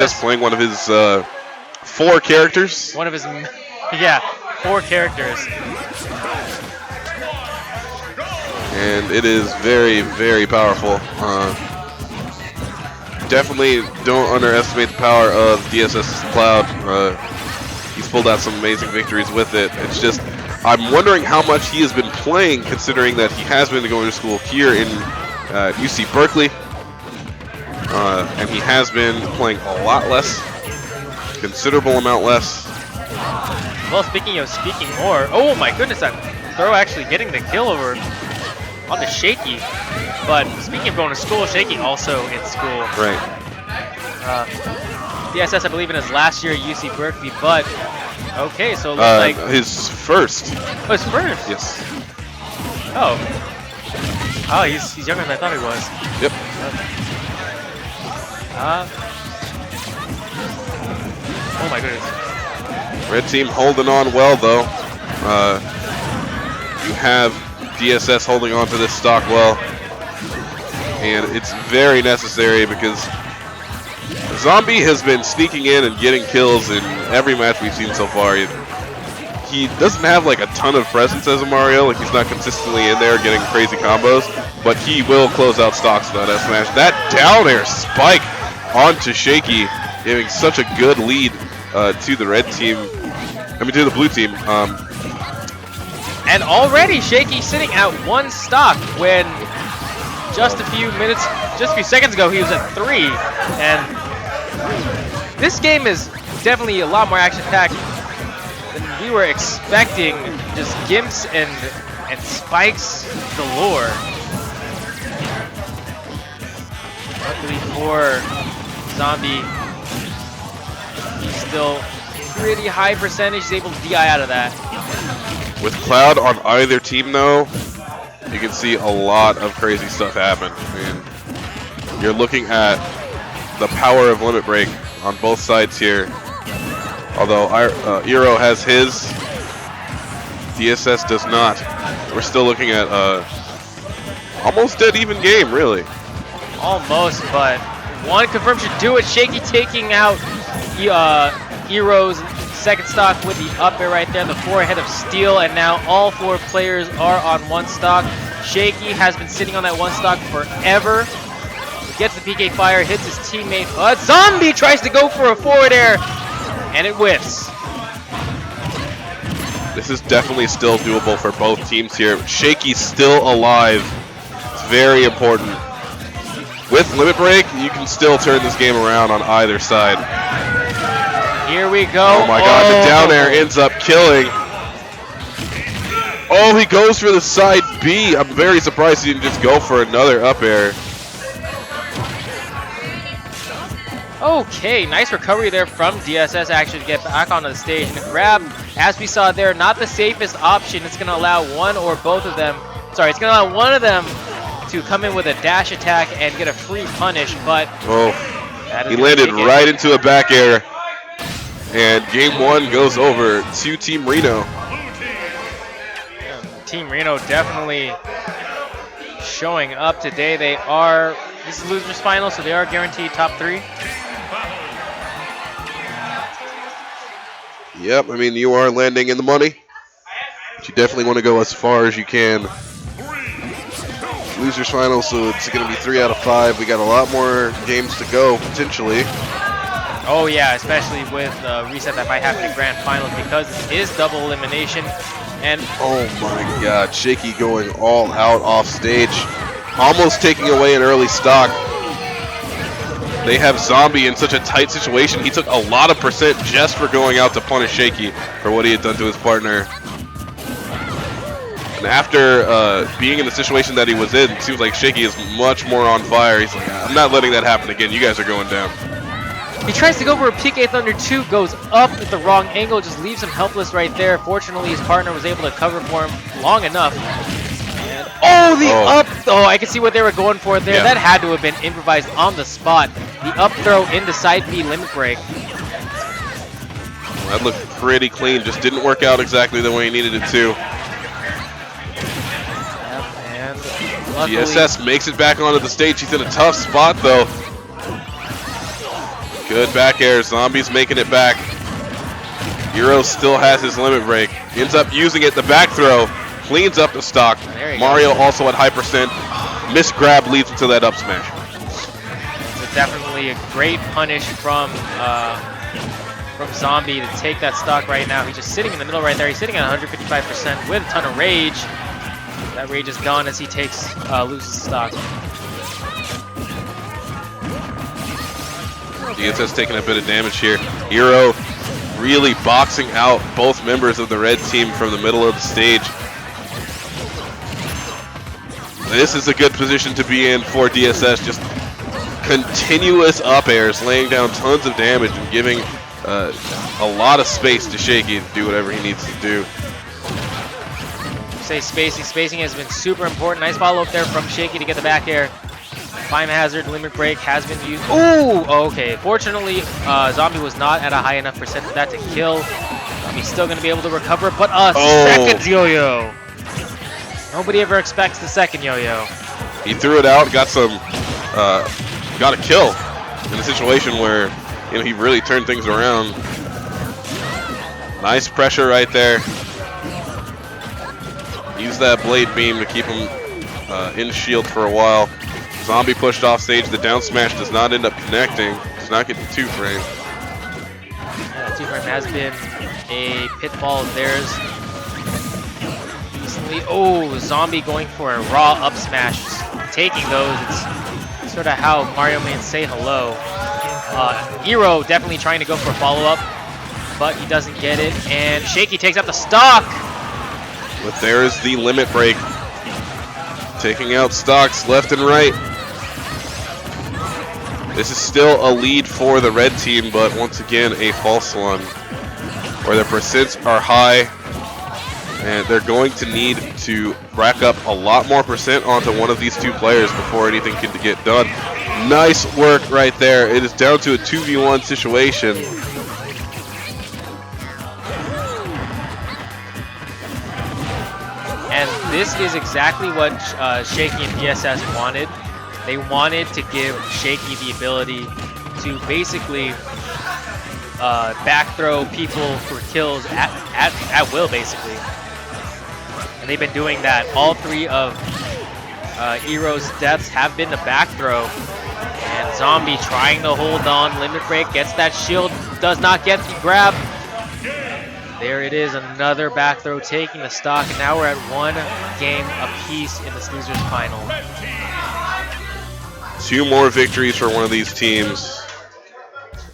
Just playing one of his 4 characters. One of his, yeah, 4 characters. And it is very, very powerful. Definitely don't underestimate the power of DSS's Cloud. He's pulled out some amazing victories with it. It's just, I'm wondering how much he has been playing, considering that he has been going to school here in UC Berkeley. And he has been playing a lot less, considerable amount less. Well, speaking more, oh my goodness, that throw actually getting the kill over on the Shaky. But speaking of going to school, Shaky also in school. Right. DSS, I believe, in his last year at UC Berkeley, but okay, so it looks like his first. Oh, his first. Yes. Oh. Oh, he's younger than I thought he was. Yep. Oh my goodness. Red team holding on well though. You have DSS holding on to this stock well, and it's very necessary because Zombe has been sneaking in and getting kills in every match we've seen so far. He doesn't have like a ton of presence as a Mario, like he's not consistently in there getting crazy combos, but he will close out stocks with that S smash. That down air spike onto Shaky, giving such a good lead to the red team. I mean, to the blue team. And already Shaky sitting at 1 stock when just a few seconds ago he was at 3. And this game is definitely a lot more action-packed than we were expecting. Just gimps and spikes galore. Luckily for Zombe, he's still pretty high percentage. He's able to DI out of that. With Cloud on either team though, you can see a lot of crazy stuff happen. I mean, you're looking at the power of Limit Break on both sides here. Although Erow has his, DSS does not. We're still looking at almost dead even game, really. Almost, but one confirm should do it. Shaky taking out Erow's second stock with the up air right there, the 4 ahead of Steel, and now all 4 players are on 1 stock. Shaky has been sitting on that 1 stock forever. Gets the PK fire, hits his teammate, but Zombe tries to go for a forward air, and it whiffs. This is definitely still doable for both teams here. Shaky's still alive. It's very important. With Limit Break, you can still turn this game around on either side. Here we go. Oh my god, the down air ends up killing. Oh, he goes for the side B. I'm very surprised he didn't just go for another up air. Okay, nice recovery there from DSS actually to get back onto the stage. And the grab, as we saw there, not the safest option. It's going to allow one or both of them, sorry, it's going to allow one of them to come in with a dash attack and get a free punish, but he landed right into a back air. And game 1 goes over to Team Reno. Yeah, Team Reno definitely showing up today. This is losers final, so they are guaranteed top 3. Yep, I mean, you are landing in the money. But you definitely want to go as far as you can. Losers final, so it's going to be 3 out of 5. We got a lot more games to go, potentially. Oh yeah, especially with reset that might happen in grand finals because it is double elimination. And oh my god, Shaky going all out off stage, almost taking away an early stock. They have Zombe in such a tight situation. He took a lot of percent just for going out to punish Shaky for what he had done to his partner. And after being in the situation that he was in, it seems like Shaky is much more on fire. He's like, I'm not letting that happen again. You guys are going down. He tries to go for a PK Thunder 2, goes up at the wrong angle, just leaves him helpless right there. Fortunately, his partner was able to cover for him long enough. And up! Oh, I can see what they were going for there. Yeah. That had to have been improvised on the spot. The up throw into side B limit break. Well, that looked pretty clean. Just didn't work out exactly the way he needed it to. Yep, and luckily, DSS makes it back onto the stage. He's in a tough spot, though. Good back air. Zombe's making it back. Erow still has his limit break. Ends up using it. The back throw cleans up the stock. Mario also at high percent. Miss grab leads into that up smash. It's definitely a great punish from Zombe to take that stock right now. He's just sitting in the middle right there. He's sitting at 155% with a ton of rage. That rage is gone as he loses stock. DSS taking a bit of damage here. Erow really boxing out both members of the red team from the middle of the stage. This is a good position to be in for DSS. Just continuous up airs, laying down tons of damage and giving a lot of space to Shaky to do whatever he needs to do. Say spacing. Spacing has been super important. Nice follow up there from Shaky to get the back air. Climb hazard, limit break has been used. Ooh, okay. Fortunately, Zombe was not at a high enough percent for that to kill. He's still going to be able to recover, but second yo-yo. Nobody ever expects the second yo-yo. He threw it out, got a kill in a situation where he really turned things around. Nice pressure right there. Use that blade beam to keep him in shield for a while. Zombe pushed off stage. The down smash does not end up connecting. Does not get the 2-frame. Yeah, 2-frame has been a pitfall of theirs recently. Oh, Zombe going for a raw up smash. Taking those. It's sort of how Mario Man say hello. Erow definitely trying to go for a follow-up, but he doesn't get it. And Shaky takes out the stock. But there's the limit break. Taking out stocks left and right. This is still a lead for the red team, but once again, a false one. Where their percents are high, and they're going to need to rack up a lot more percent onto one of these two players before anything can get done. Nice work right there. It is down to a 2v1 situation. And this is exactly what Shaky and DSS wanted. They wanted to give Shaky the ability to basically back throw people for kills at will, basically. And they've been doing that. All three of Erow's deaths have been the back throw. And Zombe trying to hold on, limit break, gets that shield, does not get the grab. There it is, another back throw taking the stock, and now we're at 1 game apiece in this losers final. 2 more victories for one of these teams.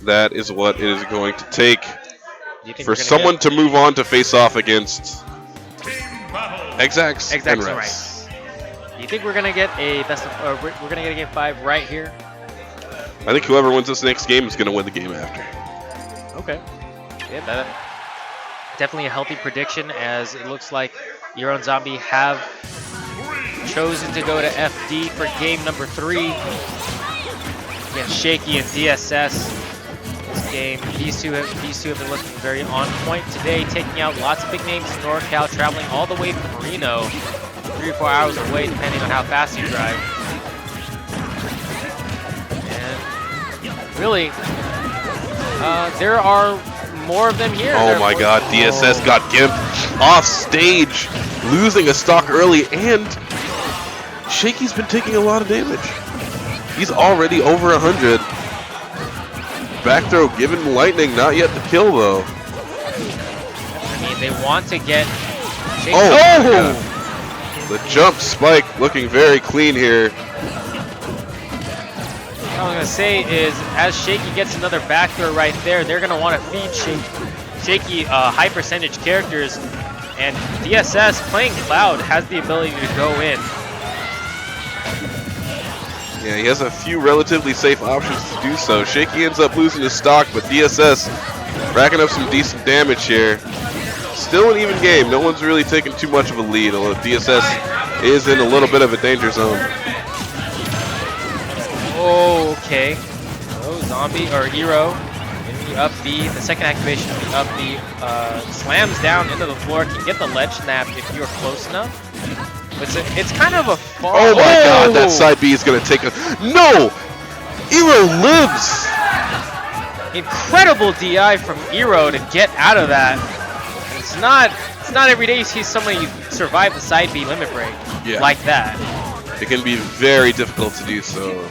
That is what it is going to take for someone to move on to face off against Exax and Rex. Right. You think we're gonna get a we're gonna get a game 5 right here? I think whoever wins this next game is gonna win the game after. Okay. Yeah, that definitely a healthy prediction, as it looks like Erow and Zombe have chosen to go to FD for game number 3 against Shaky and DSS. This game, these two have been looking very on point today, taking out lots of big names in NorCal, traveling all the way from Reno, 3 or 4 hours away, depending on how fast you drive. And really, there are more of them here. Oh my god, DSS got gimped off stage, losing a stock early, and Shaky's been taking a lot of damage. He's already over 100. Back throw given lightning, not yet the kill though. I mean, they want to get Shaky. Oh! The jump spike looking very clean here. What I was gonna say is, as Shaky gets another back throw right there, they're gonna want to feed Shaky high percentage characters, and DSS playing Cloud has the ability to go in. Yeah, he has a few relatively safe options to do so. Shaky ends up losing his stock, but DSS racking up some decent damage here. Still an even game. No one's really taking too much of a lead, although DSS is in a little bit of a danger zone. Oh, okay. Oh, Zombe or Erow in the up B. The second activation of the up B slams down into the floor. Can get the ledge snap if you're close enough. But it's kind of a far. Oh my god, that side B is going to take a. No! Erow lives! Incredible DI from Erow to get out of that. It's not every day you see somebody survive the side B limit break like that. It can be very difficult to do so.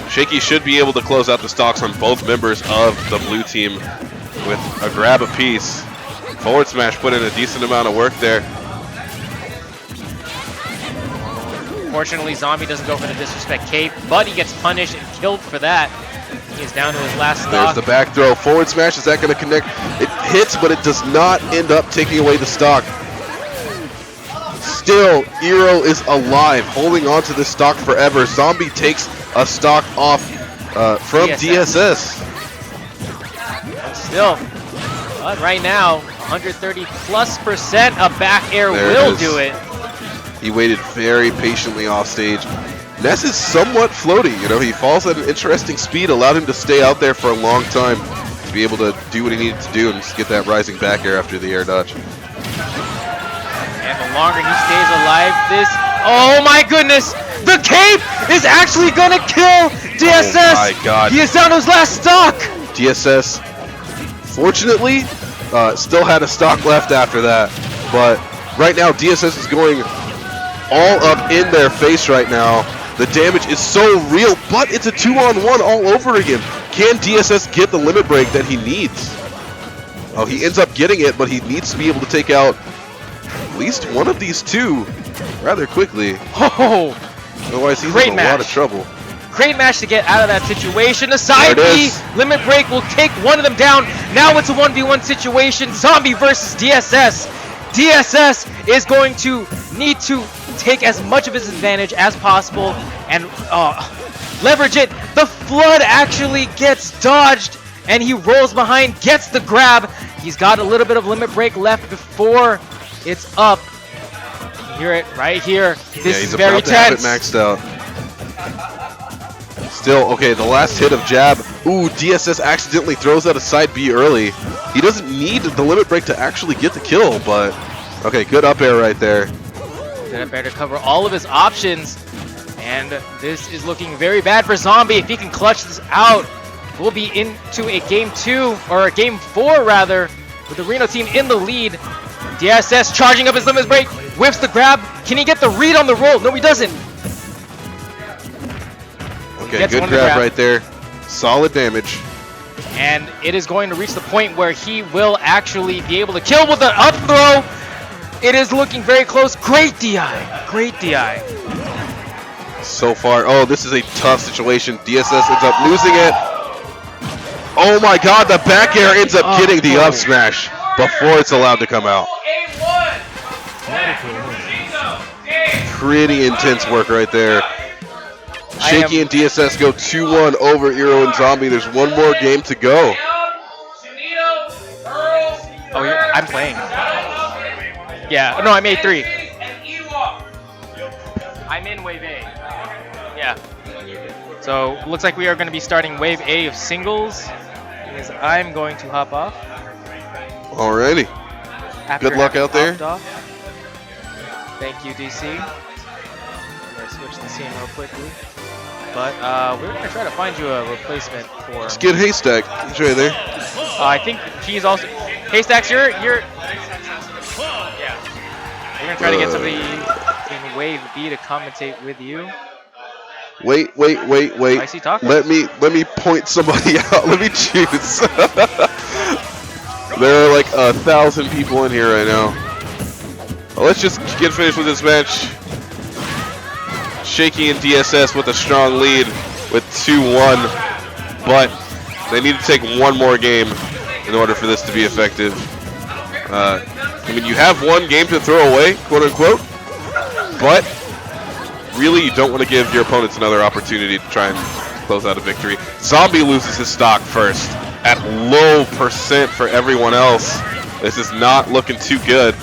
Shaky should be able to close out the stocks on both members of the blue team with a grab apiece. Forward smash put in a decent amount of work there. Fortunately, Zombe doesn't go for the disrespect cape, but he gets punished and killed for that. He is down to his last stock. There's the back throw. Forward smash, is that going to connect? It hits, but it does not end up taking away the stock. Still, Erow is alive, holding on to this stock forever. Zombe takes a stock off from DSS. Still, but right now, 130+% a back air will do it. He waited very patiently off stage. Ness is somewhat floaty, you know, he falls at an interesting speed, allowed him to stay out there for a long time to be able to do what he needed to do and just get that rising back air after the air dodge. And the longer he stays alive, oh my goodness, the cape is actually gonna kill DSS. Oh my God. He is down to his last stock. DSS, fortunately, still had a stock left after that, but right now DSS is going all up in their face right now. The damage is so real, but it's a 2-on-1 all over again. Can DSS get the limit break that he needs? Oh, he ends up getting it, but he needs to be able to take out at least one of these two rather quickly. Oh, otherwise he's in a lot of trouble. Great match to get out of that situation. The side B limit break will take one of them down. Now it's a 1v1 situation. Zombe versus DSS. DSS is going to need to take as much of his advantage as possible and leverage it. The flood actually gets dodged and he rolls behind, gets the grab. He's got a little bit of limit break left before it's up. You hear it right here. This is very tense. He's about to have it maxed out. Still, okay, the last hit of jab. Ooh, DSS accidentally throws out a side B early. He doesn't need the limit break to actually get the kill, but okay, good up air right there. Good up air to cover all of his options. And this is looking very bad for Zombe. If he can clutch this out, we'll be into a game 2, or a game 4 rather, with the Reno team in the lead. DSS charging up his limit break, whips the grab. Can he get the read on the roll? No, he doesn't. Okay, good grab right there. Solid damage. And it is going to reach the point where he will actually be able to kill with an up throw. It is looking very close. Great DI. Great DI. So far, oh, this is a tough situation. DSS ends up losing it. Oh my God, the back air ends up getting the up smash before it's allowed to come out. Pretty intense work right there. Shaky and DSS go 2-1 over Erow and Zombe. There's one more game to go. Oh, I'm playing. Yeah, no, I made 3. I'm in Wave A. Yeah. So, looks like we are going to be starting Wave A of singles. Because I'm going to hop off. Alrighty. Good luck out there. Thank you, DC. I'm going to switch the scene real quickly. But we're going to try to find you a replacement for... Let's get Haystack. He's right there. I think he's also... Haystacks, you're... Yeah. We're going to try to get somebody in Wave B to commentate with you. Wait. I see tacos. Let me point somebody out. Let me choose. There are like 1,000 people in here right now. Well, let's just get finished with this match. Shaky and DSS with a strong lead with 2-1, but they need to take one more game in order for this to be effective. I mean, you have one game to throw away, quote unquote, but really you don't want to give your opponents another opportunity to try and close out a victory. Zombe loses his stock first at low percent for everyone else. This is not looking too good.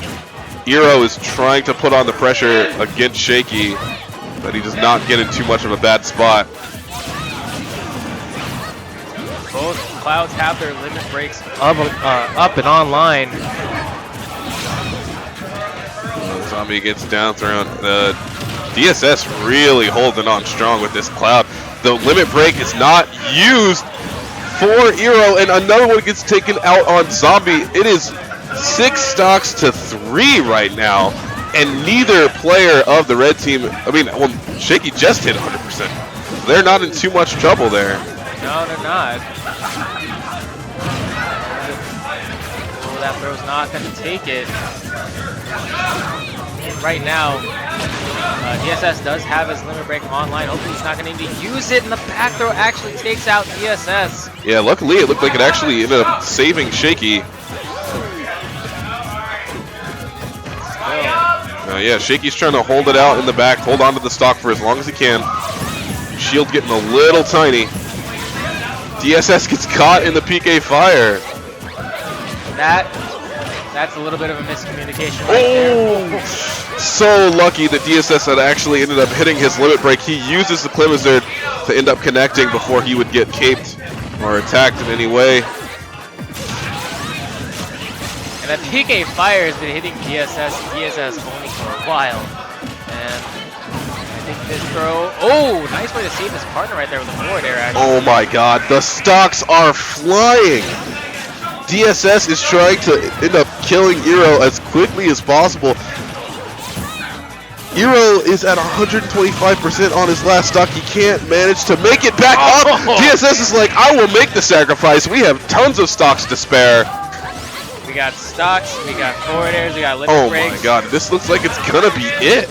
Erow is trying to put on the pressure against Shaky, but he does not get in too much of a bad spot. Both clouds have their limit breaks up and online. Zombe gets down thrown. DSS really holding on strong with this cloud. The limit break is not used. for Erow, and another one gets taken out on Zombie. It is 6 stocks to 3 right now, and neither player of the red team, well, Shaky just hit 100%. So they're not in too much trouble there. No, they're not. Oh, that throw's not going to take it. Right now, DSS does have his limit break online. Hopefully he's not going to need to use it, and the back throw actually takes out DSS. Yeah, luckily it looked like it actually ended up saving Shaky. Yeah, Shaky's trying to hold it out in the back, hold on to the stock for as long as he can. Shield getting a little tiny. DSS gets caught in the PK fire. That's a little bit of a miscommunication right there. So lucky that DSS had actually ended up hitting his limit break. He uses the Clemizard to end up connecting before he would get caped or attacked in any way. And that PK fire has been hitting DSS only for a while. And I think this throw, nice way to save his partner right there with the forward air action. Oh my god, the stocks are flying. DSS is trying to end up killing Erow as quickly as possible. Erow is at 125% on his last stock. He can't manage to make it back up. DSS is like, I will make the sacrifice. We have tons of stocks to spare. We got stocks, we got forward airs, we got limit breaks. Oh my god, this looks like it's gonna be it.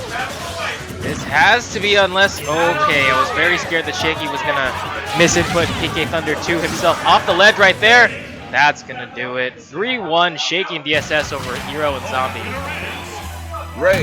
This has to be unless, okay, I was very scared that Shaky was gonna misinput PK Thunder 2 himself off the ledge right there. That's gonna do it. 3-1 Shaky and DSS over Erow and Zombie. Right.